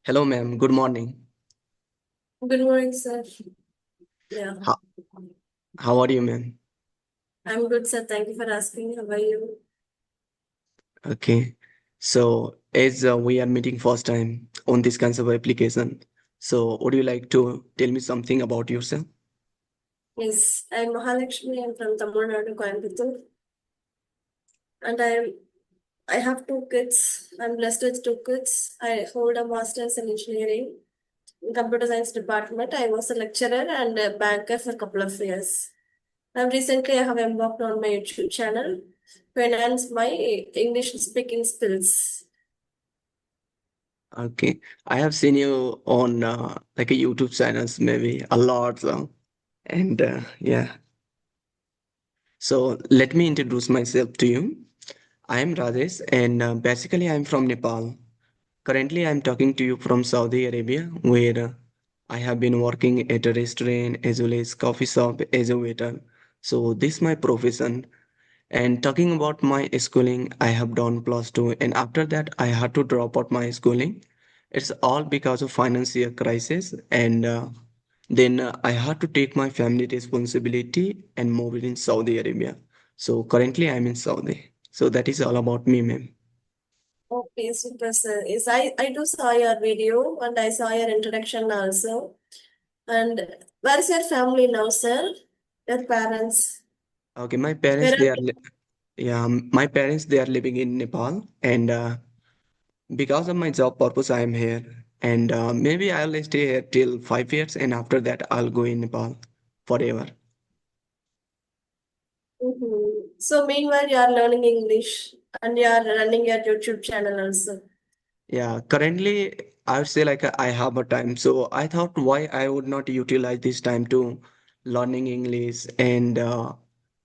Hello, ma'am. Good morning. Good morning, sir. Yeah, How, how are you, ma'am? I'm good, sir. Thank you for asking. How are you? Okay. So, as we are meeting first time on this kind of application, so would you like to tell me something about yourself? Yes, I'm Mahalakshmi. I'm from Tamil Nadu, Coimbatore, and I have two kids. I'm blessed with two kids. I hold a master's in engineering in computer science department. I was a lecturer and a banker for a couple of years. Now, recently, I have embarked on my YouTube channel to enhance my English speaking skills. Okay. I have seen you on like a YouTube channels, maybe a lot. And yeah. So, let me introduce myself to you. I am Rajesh, and basically, I'm from Nepal. Currently, I'm talking to you from Saudi Arabia, where I have been working at a restaurant as well as coffee shop as a waiter. So this is my profession. And talking about my schooling, I have done plus two, and after that, I had to drop out my schooling. It's all because of financial crisis, and then I had to take my family responsibility and move it in Saudi Arabia. So currently, I'm in Saudi. So that is all about me, ma'am. Okay, super, sir. Yes, I do saw your video and I saw your introduction also. And where's your family now, sir? Your parents? Okay, my parents, Where they are are Yeah, my parents they are living in Nepal, and because of my job purpose, I am here. And maybe I'll stay here till 5 years, and after that, I'll go in Nepal forever. Mhm. So meanwhile, you are learning English and you are running your YouTube channel also. Yeah, currently I would say like I have a time, so I thought why I would not utilize this time to learning English and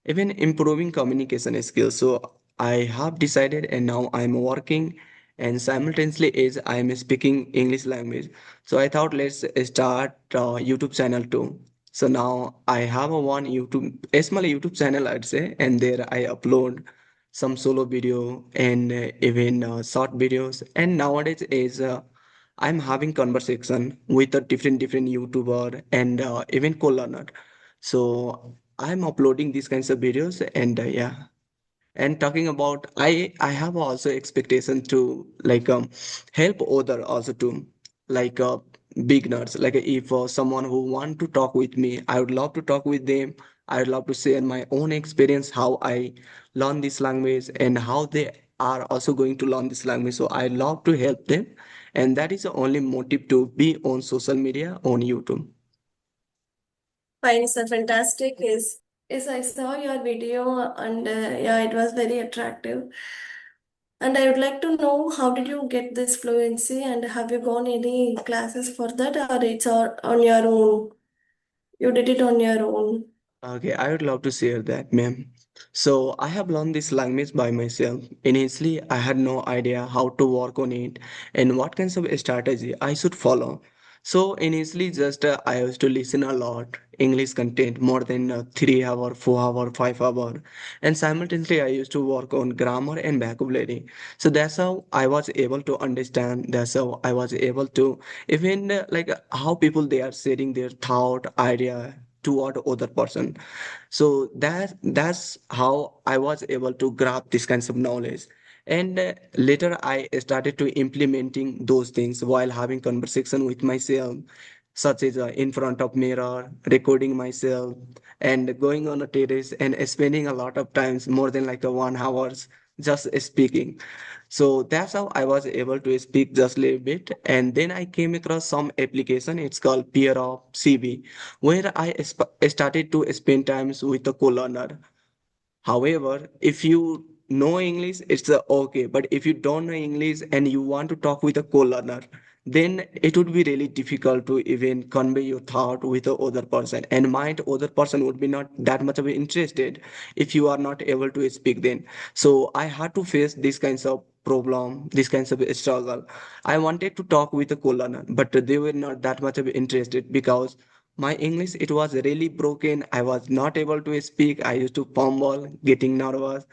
even improving communication skills. So I have decided, and now I'm working, and simultaneously as I'm speaking English language. So I thought let's start YouTube channel too. So now I have a one YouTube, a small YouTube channel I'd say, and there I upload some solo video and even short videos. And nowadays is I'm having conversation with a different YouTuber and even co-learner. So I'm uploading these kinds of videos, and yeah. And talking about, I have also expectation to like help other also to like beginners. Like if someone who want to talk with me, I would love to talk with them. I would love to share my own experience, how I learn this language and how they are also going to learn this language. So I love to help them, and that is the only motive to be on social media on YouTube. Fine, sir. Fantastic. Yes, I saw your video and yeah, it was very attractive. And I would like to know how did you get this fluency and have you gone any classes for that or it's on your own? You did it on your own. Okay, I would love to share that, ma'am. So, I have learned this language by myself. Initially, I had no idea how to work on it and what kinds of strategy I should follow. So, initially, just I used to listen a lot English content more than 3 hour, 4 hour, 5 hour, and simultaneously I used to work on grammar and vocabulary. So that's how I was able to understand. That's how I was able to even how people they are sharing their thought, idea toward other person. So that's how I was able to grab this kinds of knowledge. And later I started to implementing those things while having conversation with myself, such as in front of mirror recording myself and going on a terrace and spending a lot of times more than like a 1 hours just speaking. So that's how I was able to speak just a little bit. And then I came across some application. It's called Peer of CB, where I started to spend times with a co-learner. However, if you know English, it's okay. But if you don't know English and you want to talk with a co-learner, then it would be really difficult to even convey your thought with the other person. And might other person would be not that much of interested if you are not able to speak then. So I had to face these kinds of problem, these kinds of struggle. I wanted to talk with a co-learner, but they were not that much of interested because my English it was really broken. I was not able to speak. I used to fumble, getting nervous,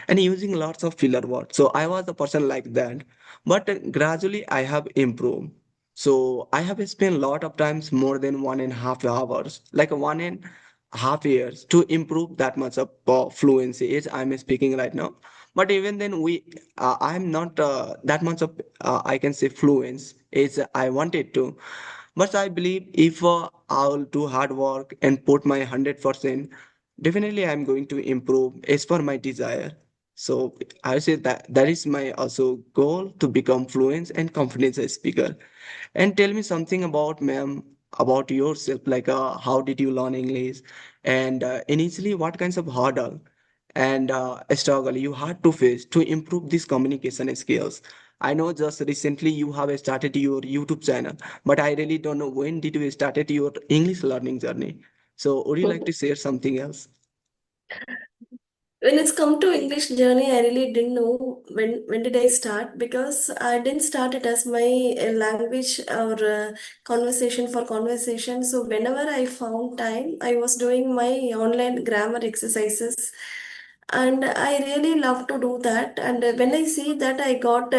and using lots of filler words. So I was a person like that. But gradually I have improved. So I have spent a lot of times more than 1.5 hours, like 1.5 years to improve that much of fluency as I'm speaking right now. But even then, I'm not that much of, I can say, fluence as I wanted to. But I believe if I'll do hard work and put my 100%, definitely I'm going to improve as per my desire. So I say that is my also goal to become fluent and confident speaker. And tell me something about, ma'am, about yourself. Like, how did you learn English? And initially, what kinds of hurdle and struggle you had to face to improve these communication skills? I know just recently you have started your YouTube channel, but I really don't know when did you started your English learning journey. So, would you like to share something else? When it's come to English journey, I really didn't know when did I start, because I didn't start it as my language or conversation for conversation. So whenever I found time, I was doing my online grammar exercises, and I really love to do that. And when I see that I got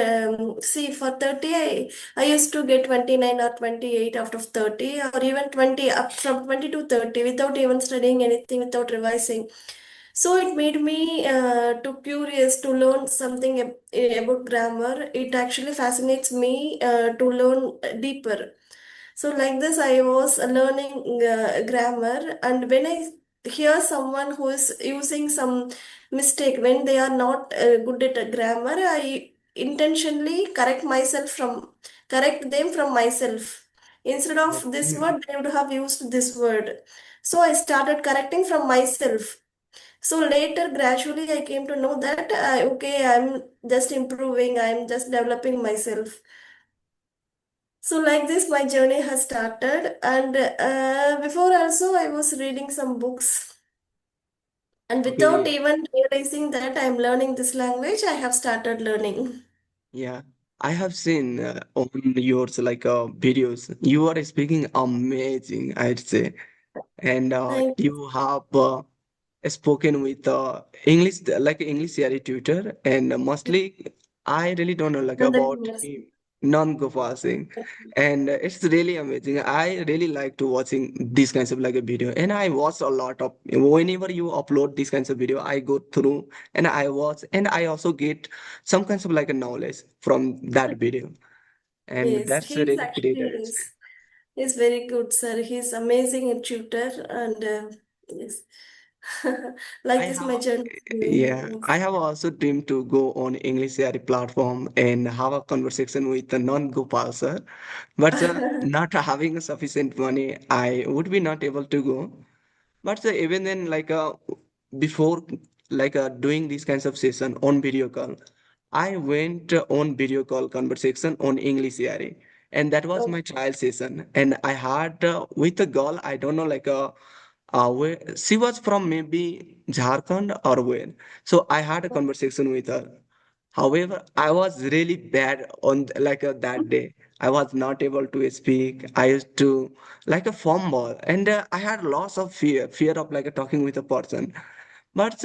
see for 30, I used to get 29 or 28 out of 30, or even 20, up from 20 to 30, without even studying anything, without revising. So it made me too curious to learn something about grammar. It actually fascinates me to learn deeper. So like this, I was learning grammar, and when I hear someone who is using some mistake when they are not good at grammar, I intentionally correct them from myself. Instead of this Okay. word, they would have used this word. So I started correcting from myself. So later, gradually, I came to know that, okay, I'm just improving, I'm just developing myself. So, like this, my journey has started. And before also, I was reading some books. And without Okay. even realizing that I'm learning this language, I have started learning. Yeah, I have seen on yours like videos. You are speaking amazing, I'd say, and Thank you have spoken with English, like English theory tutor, and you. mostly I really don't know like Nanda about Kumar. him, non-Gopasing, and it's really amazing. I really like to watching these kinds of like a video, and I watch a lot of whenever you upload these kinds of video, I go through and I watch, and I also get some kinds of like a knowledge from that video, and Yes, that's a he's really great. actually is. He's very good, sir. He's amazing at tutor, and yes, I like this, have, my journey is yeah, going. I have also dreamed to go on English AI platform and have a conversation with a non-Gopal sir, but not having sufficient money, I would be not able to go. But even then, like before, like doing these kinds of session on video call, I went on video call conversation on English AI, and that was my Okay. trial session. And I had with a girl, I don't know, like where she was from, maybe Jharkhand or where. So I had a conversation with her. However, I was really bad on like that day. I was not able to speak. I used to like a fumble, and I had lots of fear of like talking with a person. But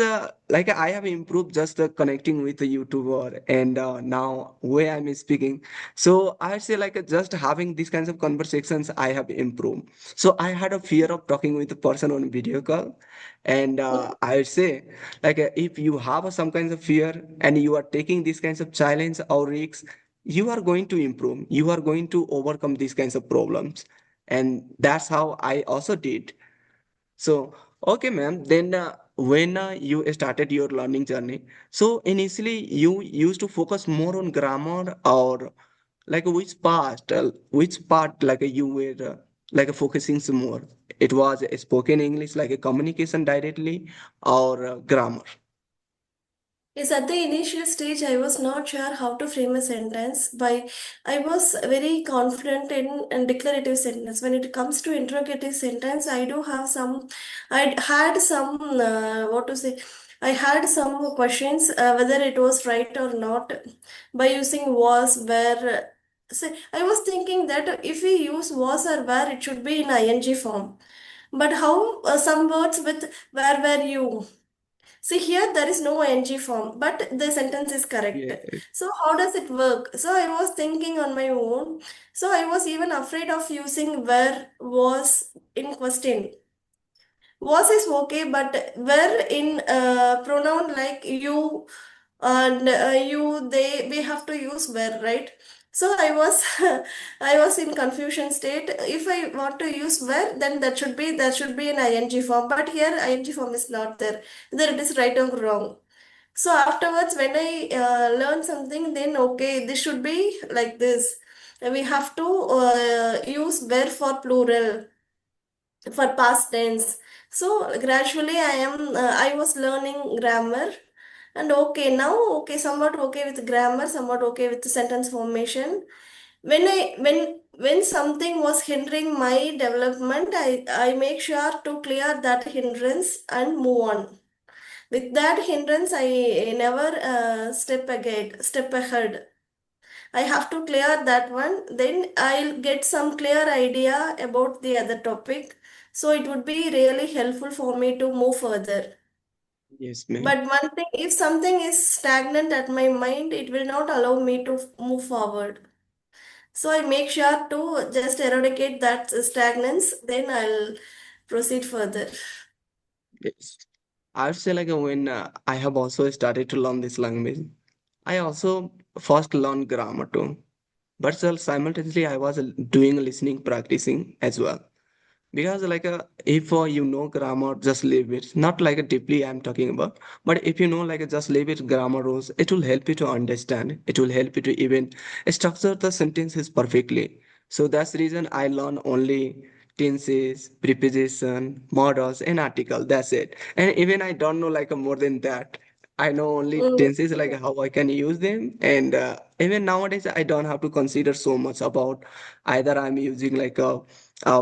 like I have improved just connecting with the YouTuber, and now where I'm speaking. So I say like just having these kinds of conversations, I have improved. So I had a fear of talking with a person on video call, and I would say like if you have some kinds of fear and you are taking these kinds of challenge or risks, you are going to improve. You are going to overcome these kinds of problems, and that's how I also did. So, okay, ma'am. Then, when you started your learning journey, so initially you used to focus more on grammar, or like which part like you were like focusing some more? It was spoken English, like a communication directly, or grammar. Yes, at the initial stage, I was not sure how to frame a sentence. I was very confident in declarative sentence. When it comes to interrogative sentence, I do have some. I had some what to say. I had some questions whether it was right or not by using was, where. Say, I was thinking that if we use was or where, it should be in ing form. But how some words with where were you? See here, there is no ing form, but the sentence is correct. Yeah. So how does it work? So I was thinking on my own. So I was even afraid of using where was in question. Was is okay, but where in pronoun like you and you, they, we have to use where, right? So I was I was in confusion state. If I want to use where, then that should be an ing form, but here ing form is not there. Either it is right or wrong. So afterwards, when I learn something, then okay, this should be like this. We have to use where for plural, for past tense. So gradually I was learning grammar, and okay, now okay, somewhat okay with grammar, somewhat okay with the sentence formation. When something was hindering my development, I make sure to clear that hindrance and move on. With that hindrance, I never step ahead. I have to clear that one. Then I'll get some clear idea about the other topic. So it would be really helpful for me to move further. Yes, ma'am. But one thing, if something is stagnant at my mind, it will not allow me to move forward. So I make sure to just eradicate that stagnance, then I'll proceed further. Yes. I would say like when I have also started to learn this language, I also first learned grammar too. But simultaneously, I was doing listening, practicing as well. Because if you know grammar, just leave it. Not like a deeply I'm talking about, but if you know just leave it grammar rules, it will help you to understand. It will help you to even structure the sentences perfectly. So that's the reason I learn only tenses, preposition, modals, and article. That's it. And even I don't know more than that. I know only Mm, tenses how I can use them, and even nowadays I don't have to consider so much about either I'm using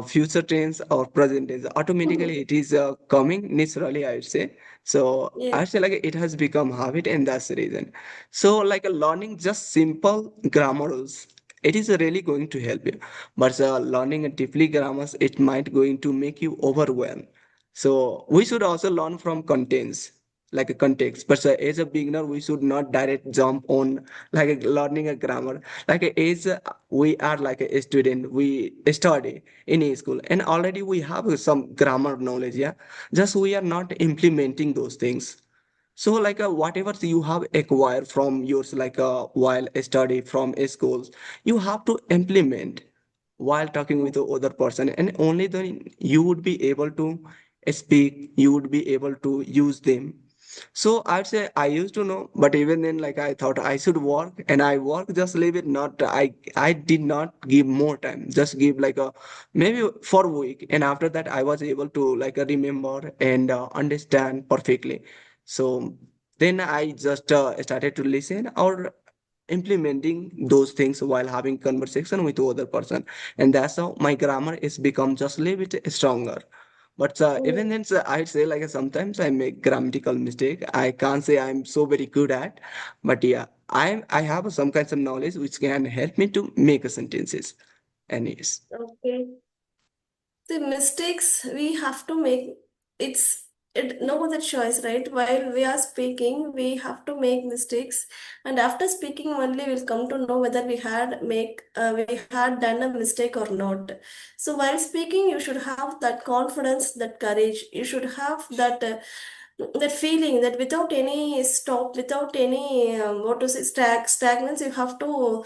future tense or present tense. Automatically it is coming naturally, I would say. So yes. I would say it has become habit, and that's the reason. So learning just simple grammar rules, it is really going to help you. But learning a deeply grammars, it might going to make you overwhelmed. So we should also learn from contents, like a context. But as a beginner, we should not direct jump on learning a grammar. As we are a student, we study in a school, and already we have some grammar knowledge. Yeah, just we are not implementing those things. So whatever you have acquired from yours while study from schools, you have to implement while talking with the other person, and only then you would be able to speak, you would be able to use them. So I'd say I used to know, but even then, I thought I should work, and I work, just leave it. Not I did not give more time. Just give maybe for a week, and after that, I was able to remember and understand perfectly. So then I just started to listen or implementing those things while having conversation with the other person, and that's how my grammar is become just a little bit stronger. But even then, I'd say sometimes I make grammatical mistake. I can't say I'm so very good at, but yeah, I have some kinds of knowledge which can help me to make a sentences. And yes, Okay. The mistakes we have to make, it's no other choice, right? While we are speaking, we have to make mistakes, and after speaking only we'll come to know whether we had done a mistake or not. So while speaking, you should have that confidence, that courage. You should have that feeling that without any stop, without any what to say, stagnance, you have to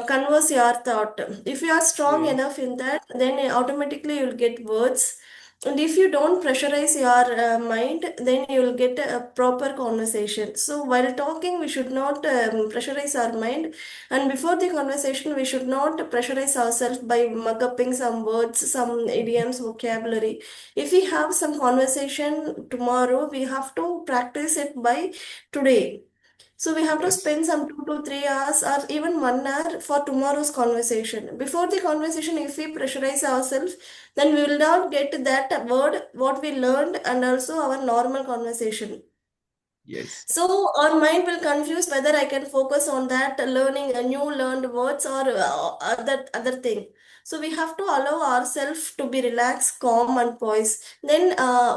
converse your thought. If you are strong yes, enough in that, then automatically you'll get words. And if you don't pressurize your mind, then you'll get a proper conversation. So while talking, we should not pressurize our mind. And before the conversation, we should not pressurize ourselves by mug upping some words, some idioms, vocabulary. If we have some conversation tomorrow, we have to practice it by today. So we have to yes. spend some 2 to 3 hours or even 1 hour for tomorrow's conversation. Before the conversation, if we pressurize ourselves, then we will not get that word, what we learned, and also our normal conversation. Yes. So our mind will confuse whether I can focus on that learning a new learned words or other thing. So we have to allow ourselves to be relaxed, calm, and poised. Then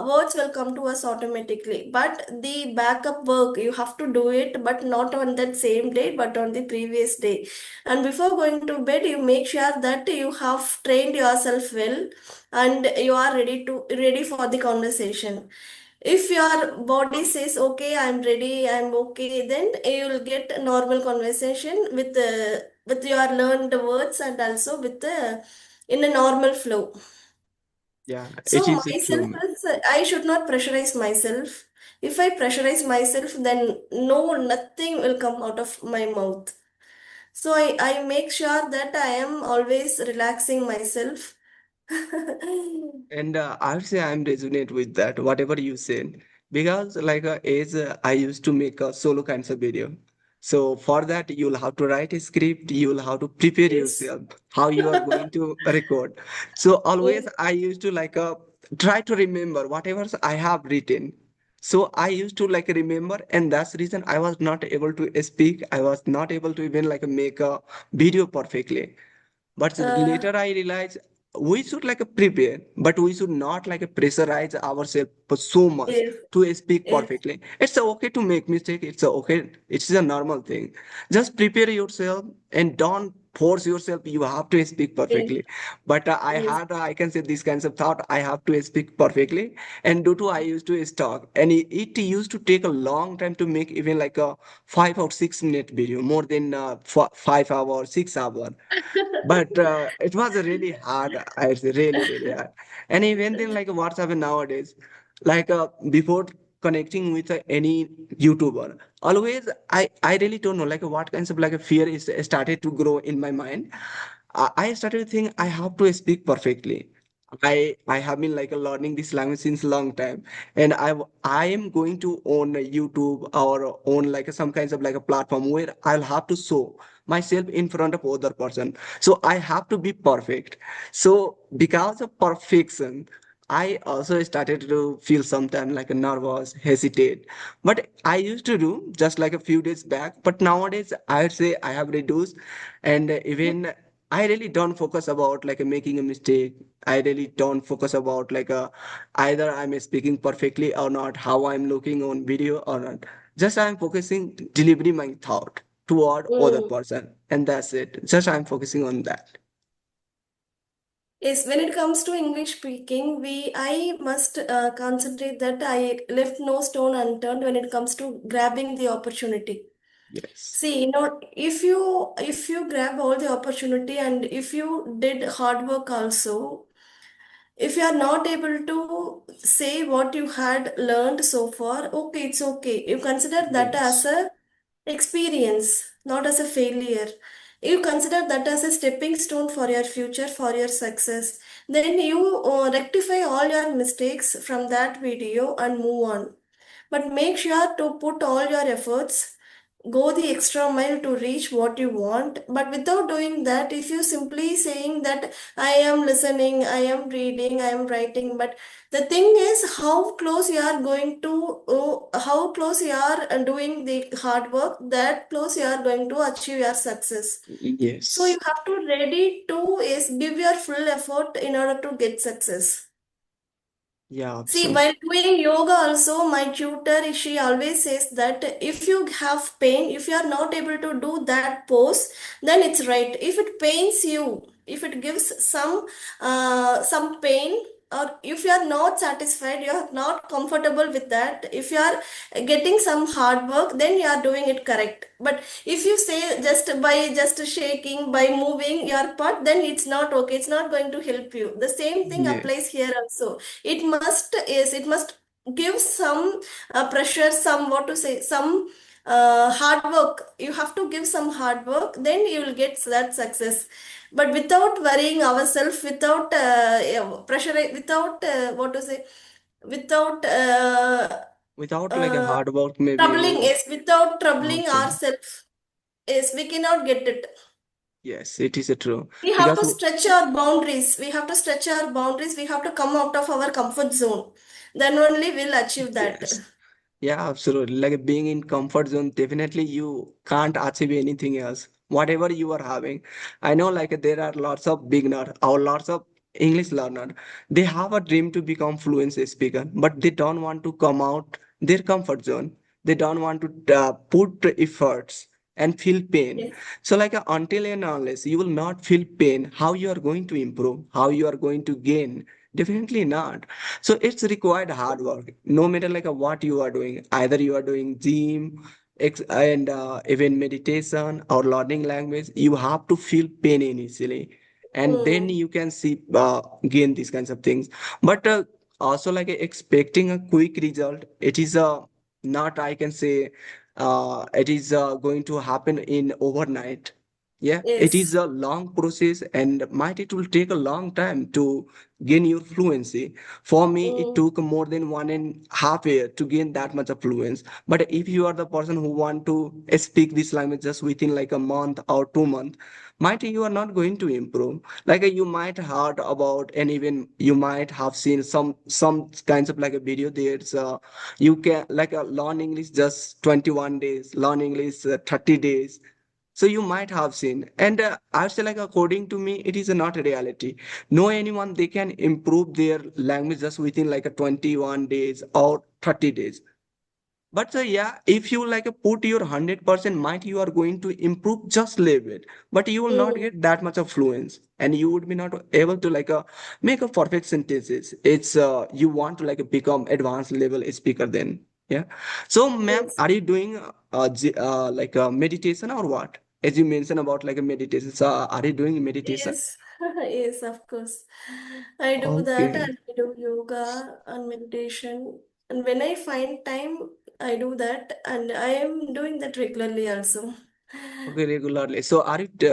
words will come to us automatically. But the backup work you have to do it, but not on that same day, but on the previous day. And before going to bed, you make sure that you have trained yourself well, and you are ready for the conversation. If your body says okay, I'm ready, I'm okay, then you will get a normal conversation with your learned words, and also with the in a normal flow. Yeah, So it is myself true. is, I should not pressurize myself. If I pressurize myself, then nothing will come out of my mouth. So I make sure that I am always relaxing myself. And I would say I'm resonate with that, whatever you said, because like as I used to make a solo kinds of video. So for that, you'll have to write a script, you'll have to prepare Yes. yourself, how you are going to record. So always Yes. I used to like try to remember whatever I have written. So I used to like remember, and that's the reason I was not able to speak. I was not able to even like make a video perfectly. But Uh, later I realized we should like prepare, but we should not like pressurize ourselves so much yes. to speak Yes. perfectly. It's okay to make mistake. It's okay. It's a normal thing. Just prepare yourself and don't force yourself. You have to speak Yes. perfectly. But Yes. I can say these kinds of thought. I have to speak perfectly, and due to I used to talk, and it used to take a long time to make even like a 5 or 6 minute video, more than 5 hours, 6 hours. But it was really hard. I say really, really hard. And even then, like what's happened nowadays, like before connecting with any YouTuber, always I really don't know like what kinds of like a fear is started to grow in my mind. I started to think I have to speak perfectly. I have been like learning this language since long time, and I am going to own a YouTube or own like some kinds of like a platform where I'll have to show myself in front of other person. So I have to be perfect. So because of perfection, I also started to feel sometimes like a nervous, hesitate. But I used to do just like a few days back. But nowadays, I would say I have reduced, and even I really don't focus about like making a mistake. I really don't focus about like either I'm speaking perfectly or not, how I'm looking on video or not. Just I'm focusing delivering my thought toward other Mm. person, and that's it. Just I'm focusing on that. Yes, when it comes to English speaking, I must concentrate that I left no stone unturned when it comes to grabbing the opportunity. Yes. See, if you grab all the opportunity, and if you did hard work also, if you are not able to say what you had learned so far, okay, it's okay. You consider that as Yes. a experience, not as a failure. You consider that as a stepping stone for your future, for your success. Then you rectify all your mistakes from that video and move on. But make sure to put all your efforts, go the extra mile to reach what you want. But without doing that, if you simply saying that I am listening, I am reading, I am writing, but the thing is how close you are going to, how close you are doing the hard work, that close you are going to achieve your success. So you Yes. have to ready to is give your full effort in order to get success. Yeah, See, absolutely. while doing yoga, also, my tutor, she always says that if you have pain, if you are not able to do that pose, then it's right. If it pains you, if it gives some pain, or if you are not satisfied, you are not comfortable with that, if you are getting some hard work, then you are doing it correct. But if you say just by just shaking, by moving your part, then it's not okay. It's not going to help you. The same thing Yes. applies here also. It must give some pressure, some what to say, some hard work. You have to give some hard work, then you will get that success. But without worrying ourselves, without pressure, without what to say, without Without like a uh, hard work, maybe troubling, we yes, without troubling okay. ourselves, yes, we cannot get it. Yes, it is a true We have because to stretch our boundaries. We have to stretch our boundaries. We have to come out of our comfort zone. Then only we'll achieve that. yes. Yeah, absolutely. Like being in comfort zone, definitely you can't achieve anything else. Whatever you are having. I know like there are lots of beginner or lots of English learner. They have a dream to become fluent speaker, but they don't want to come out their comfort zone. They don't want to put the efforts and feel pain. Yes. So like until and unless you will not feel pain, how you are going to improve, how you are going to gain? Definitely not. So it's required hard work, no matter like what you are doing. Either you are doing gym, and even meditation or learning language, you have to feel pain initially, and then Mm. you can see gain these kinds of things. But also like expecting a quick result, it is not I can say it is going to happen in overnight. Yeah, it is Yes. a long process and might it will take a long time to gain your fluency. For me, it Mm. took more than 1.5 years to gain that much of fluence. But if you are the person who want to speak this language just within like a month or 2 months, might you are not going to improve. Like you might heard about, and even you might have seen some kinds of like a video. There's you can like learn English just 21 days, learn English 30 days. So you might have seen, and I would say like according to me, it is not a reality. No anyone they can improve their language just within like a 21 days or 30 days. But yeah, if you like put your 100% might, you are going to improve just a little bit, but you will not Mm. get that much of fluence, and you would be not able to like make a perfect sentences. It's you want to like become advanced level speaker then. Yeah. So, ma'am, Yes. are you doing like a meditation or what? As you mentioned about like a meditation, so are you doing meditation? Yes. Yes, of course. I do that Okay. and I do yoga and meditation. And when I find time, I do that and I am doing that regularly also. Okay, regularly. So are it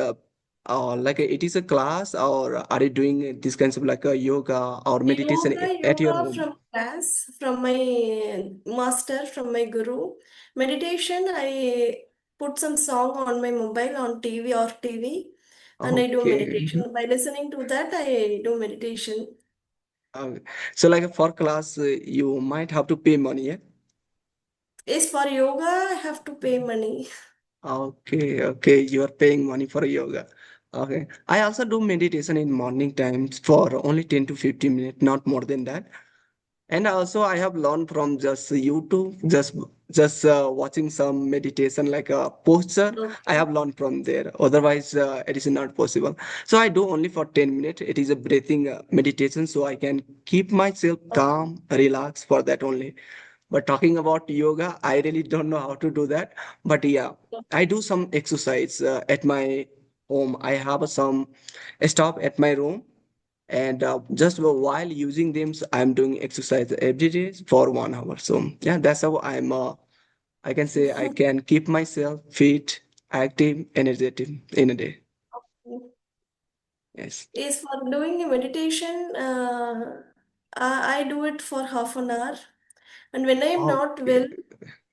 like it is a class, or are you doing this kinds of like a yoga or meditation at your Yoga home? from class, from my master, from my guru. Meditation, I put some song on my mobile, on TV, and I do Okay. meditation. By listening to that, I do meditation. Okay. So like for class, you might have to pay money, yeah? Is for yoga, I have to pay money. Okay, okay. You are paying money for yoga. Okay. I also do meditation in morning times for only 10 to 15 minutes, not more than that. And also, I have learned from just YouTube, just watching some meditation like a posture. I Okay. have learned from there. Otherwise, it is not possible. So I do only for 10 minutes. It is a breathing meditation, so I can keep myself Okay. calm, relax for that only. But talking about yoga, I really don't know how to do that. But yeah, I do some exercise at my home. I have some stop at my room, and just while using them, I'm doing exercise every day for 1 hour. So yeah, that's how I can say I can keep myself fit, active, energetic in a day. Yes. Is for doing a meditation, I do it for half an hour. And Okay.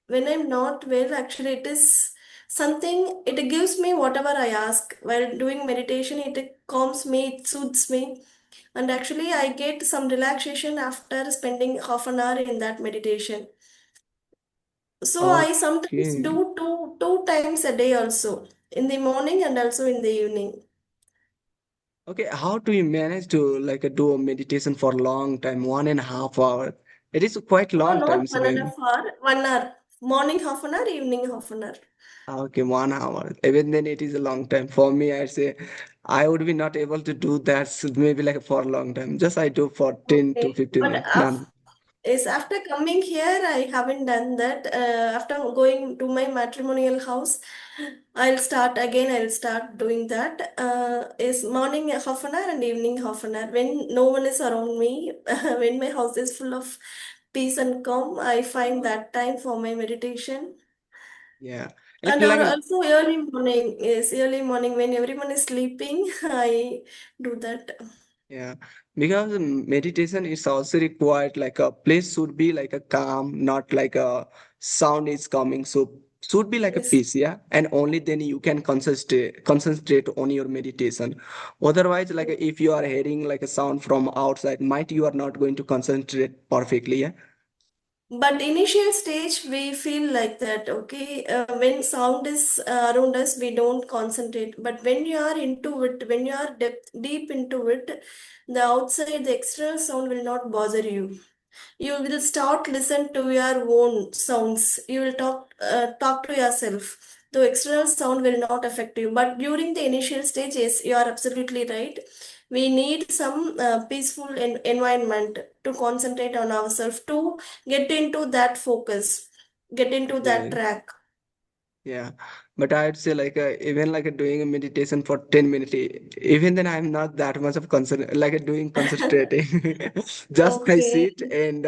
when I'm not well, actually, it is something, it gives me whatever I ask. While doing meditation, it calms me, it soothes me. And actually, I get some relaxation after spending half an hour in that meditation. So I sometimes Okay. do two times a day also, in the morning and also in the evening. Okay. How do you manage to like do a meditation for a long time, 1.5 hours? It is quite No, long not times, one and a man. half hour, 1 hour. Morning half an hour, evening half an hour. Okay, 1 hour. Even then, it is a long time. For me, I'd say I would be not able to do that maybe like for a long time. Just I do for 10 to Okay. 15 But minutes. None. is after coming here, I haven't done that. After going to my matrimonial house, I'll start again. I'll start doing that. Is morning half an hour and evening half an hour. When no one is around me, when my house is full of peace and calm, I find that time for my meditation. Yeah. And And like, also early morning is early morning when everyone is sleeping. I do that. yeah, because meditation is also required like a place should be like a calm, not like a sound is coming. So should be like a Yes. peace, yeah. And only then you can concentrate on your meditation. Otherwise, like if you are hearing like a sound from outside, might you are not going to concentrate perfectly, yeah. But initial stage, we feel like that, okay? When sound is around us, we don't concentrate. But when you are into it, when you are deep into it, the outside, the external sound will not bother you. You will start listen to your own sounds. You will talk to yourself. The external sound will not affect you, but during the initial stages, you are absolutely right. We need some peaceful environment to concentrate on ourselves, to get into that focus, get into that Yeah. track. Yeah, but I'd say like even like doing a meditation for 10 minutes, even then I'm not that much of concern like doing concentrating. Just I Okay. sit and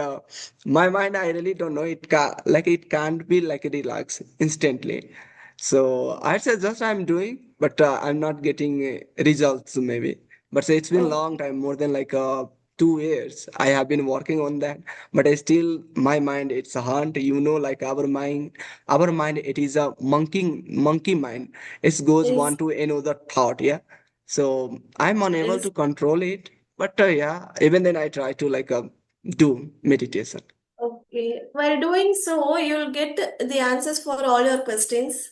my mind I really don't know it can't be like relax instantly. So I'd say just I'm doing, but I'm not getting results maybe. But say it's been long Okay. time, more than like 2 years. I have been working on that, but I still my mind it's a hunt. You know, like our mind it is a monkey mind. It goes one Yes. to another thought. Yeah, so I'm unable Yes. to control it. But yeah, even then I try to like do meditation. Okay. While doing so, you'll get the answers for all your questions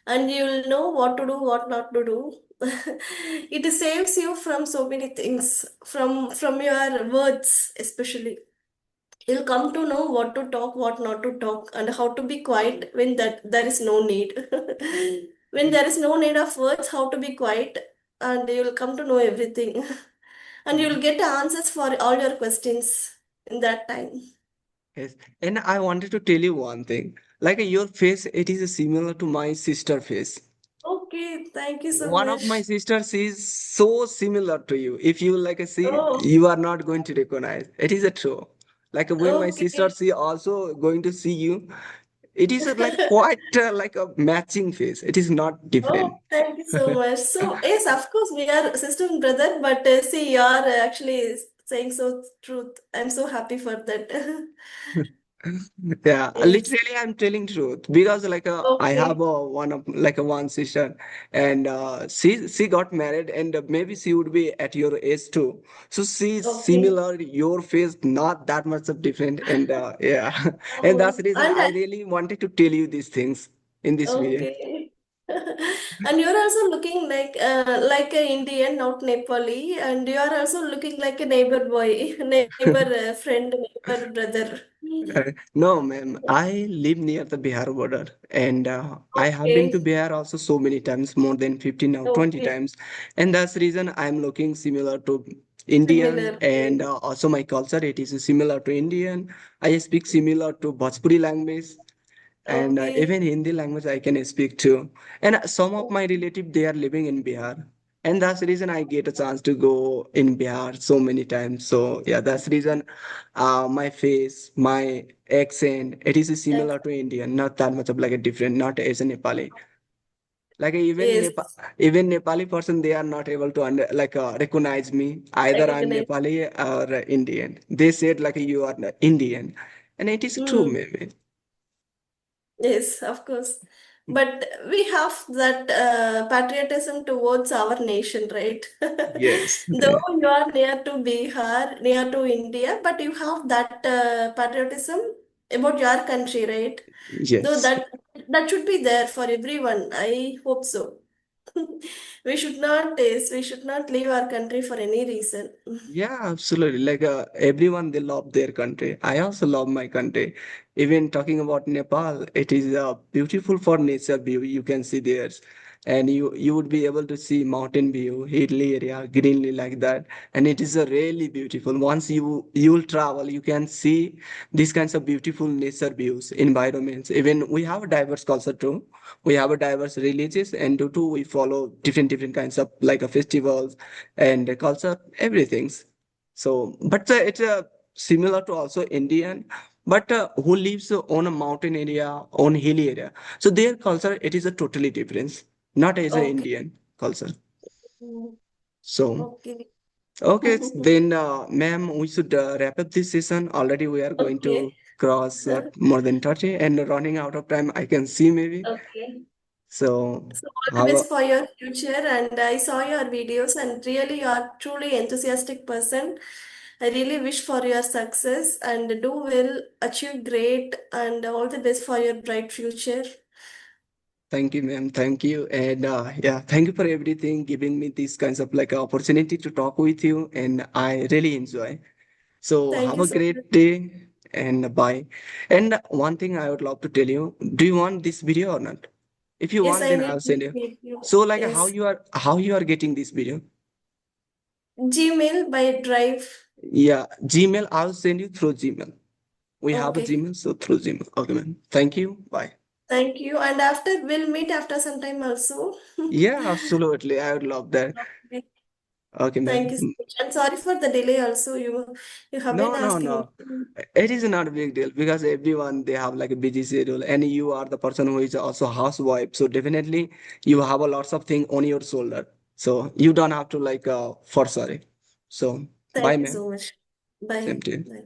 and you'll know what to do, what not to do. It saves you from so many things, from your words especially. You'll come to know what to talk, what not to talk, and how to be quiet when that there is no need. When there is no need of words, how to be quiet, and you'll come to know everything. And you'll get answers for all your questions in that time. Yes, and I wanted to tell you one thing. Like your face, it is similar to my sister face. Okay, thank you so One of my much. sisters is so similar to you. If you like see, Oh, you are not going to recognize. It is a true. Like when my sister okay. see also going to see you, it is like quite like a matching face. It is not different. Oh, thank you so much. So, yes, of course, we are sister and brother, but see, you are actually saying so truth. I'm so happy for that. Yeah, Yes. literally, I'm telling truth because like I have Okay. one sister, and she got married, and maybe she would be at your age too. So she's Okay. similar. Your face not that much of different, and yeah, and that's Oh, the reason and I really wanted to tell you these things in this way. okay. And you're also looking like a Indian, not Nepali, and you are also looking like a neighbor boy, neighbor friend, neighbor brother. No, ma'am. I live near the Bihar border, and I have been to Okay. Bihar also so many times, more than 15 or 20 Okay. times, and that's the reason I'm looking similar to Indian, Similar. and also my culture it is similar to Indian. I speak similar to Bhojpuri language, and Okay. even Hindi language I can speak too. And some of my relatives they are living in Bihar, and that's the reason I get a chance to go in Bihar so many times. So yeah, that's the reason my face, my accent, it is similar to Indian, not that much of like a different, not as a Nepali. Like Yes. Even Nepali person, they are not able to recognize me. I Either I'm recognize. Nepali or Indian. They said like you are Indian, and it is true Hmm. maybe. Yes, of course. But we have that patriotism towards our nation, right? Yes. Though you are near to Bihar, near to India, but you have that patriotism about your country, right? Though Yes. that should be there for everyone. I hope so. We should not leave our country for any reason. Yeah, absolutely. Like everyone, they love their country. I also love my country. Even talking about Nepal, it is beautiful for nature view. You can see there, and you would be able to see mountain view, hilly area, greenly like that, and it is really beautiful. Once you will travel, you can see these kinds of beautiful nature views, environments. Even we have a diverse culture too. We have a diverse religions, and due to we follow different kinds of like festivals and culture, everything. So, but it's similar to also Indian, but who lives on a mountain area, on hilly area. So their culture, it is a totally different, not as a Okay. Indian culture. Mm, So, okay. okay, then, ma'am, we should wrap up this session. Already we are going Okay. to cross more than 30 and running out of time. I can see maybe. Okay. So, So all the how, best for your future. And I saw your videos, and really, you are truly enthusiastic person. I really wish for your success and do well, achieve great, and all the best for your bright future. Thank you, ma'am. Thank you. And yeah, thank you for everything, giving me this kinds of like opportunity to talk with you. And I really enjoy. So Thank have you a so much. great day and bye. And one thing I would love to tell you, do you want this video or not? If you Yes, want, I then need I'll to send you. meet you. So like Yes. how you are getting this video? Gmail by Drive. Yeah, Gmail, I'll send you through Gmail. We have a Okay. Gmail, so through Gmail. Okay, man. Thank you. Bye. Thank you. And after we'll meet after some time also. Yeah, absolutely. I would love that. Okay. Okay, Thank you so man. much. And sorry for the delay also. You have been No, no, asking. no. It is not a big deal because everyone they have like a busy schedule, and you are the person who is also housewife. So definitely you have a lots of thing on your shoulder. So you don't have to like for sorry. So bye, Thank you ma'am. so much. Same Bye. to you. Bye.